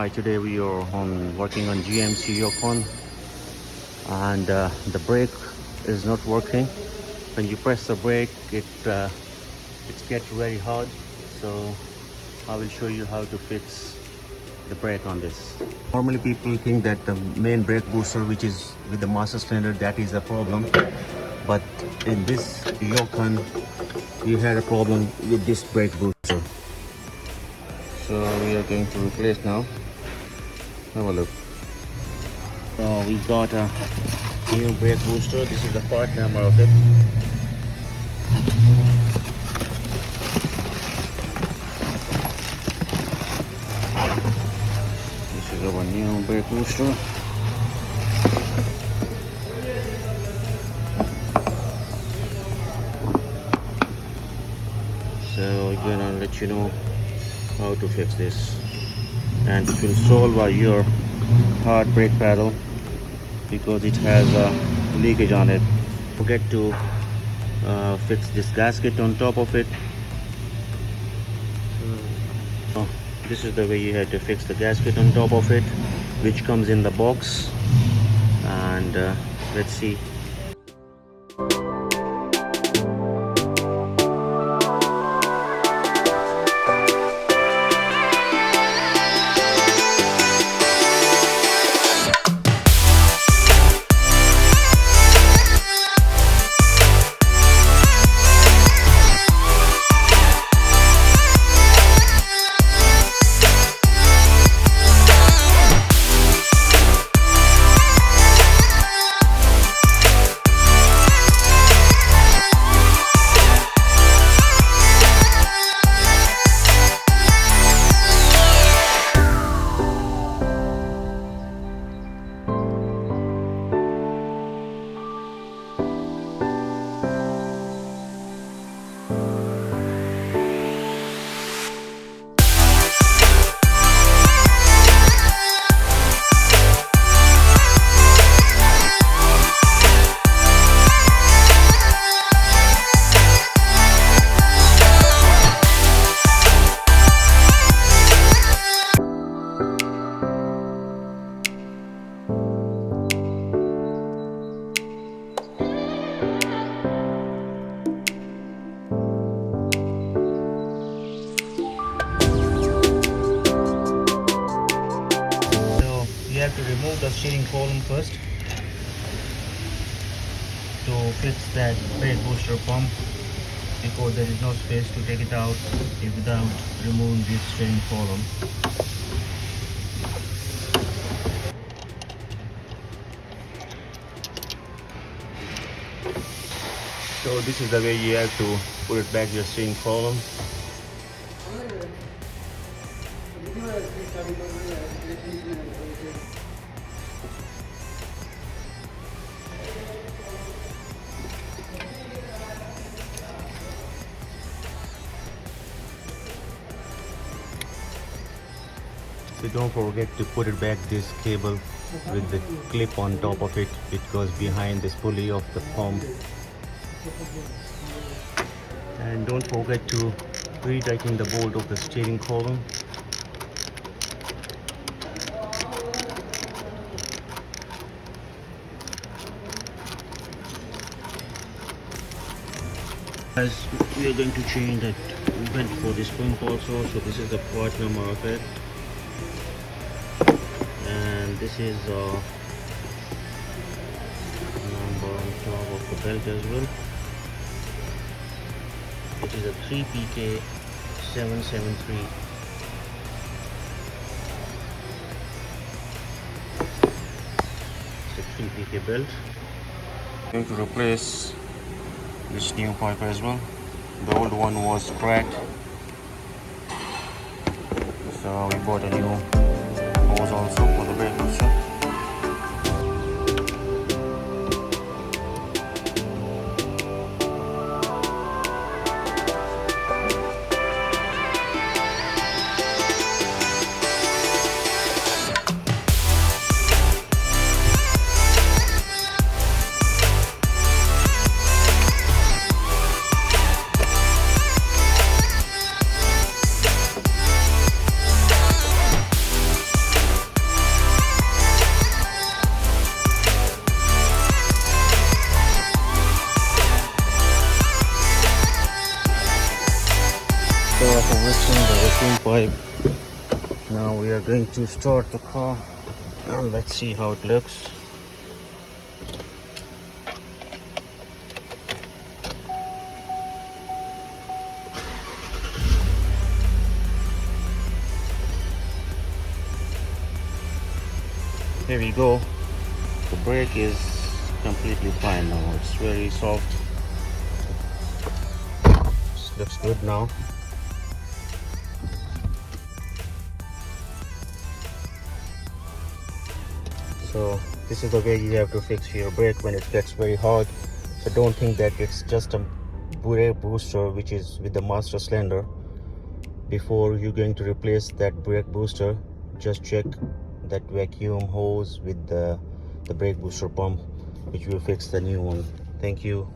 Hi, today we are working on GMC Yukon, and the brake is not working. When you press the brake, it gets very hard. So I will show you how to fix the brake on this. Normally people think that the main brake booster, which is with the master cylinder, that is a problem. But in this Yukon, we had a problem with this brake booster. So we are going to replace now. Have a look. So we got a new brake booster. This is the part number of it. This is our new brake booster. So we're gonna let you know how to fix this, and it will solve your hard brake pedal because it has a leakage on it. Forget to fix this gasket on top of it. So this is the way you have to fix the gasket on top of it, which comes in the box. And let's see. You have to remove the steering column first to fix that brake booster pump, because there is no space to take it out without removing this steering column. So this is the way you have to put it back, your steering column. So don't forget to put it back, this cable with the clip on top of it. It goes behind this pulley of the pump. And don't forget to retighten the bolt of the steering column. As we are going to change that vent for this pump also, so this is the part number of it, and this is number on top of the belt as well. It is a 3PK 773. It's a 3PK belt. I'm going to replace this new pipe as well. The old one was cracked, so we bought a new hose also for the brake booster. are going to start the car and let's see how it looks. Here we go. The brake is completely fine now. It's very soft. This looks good now. So this is the way you have to fix your brake when it gets very hard. So don't think that it's just a brake booster which is with the master cylinder. Before you're going to replace that brake booster, just check that vacuum hose with the brake booster pump, which will fix the new one. Thank you.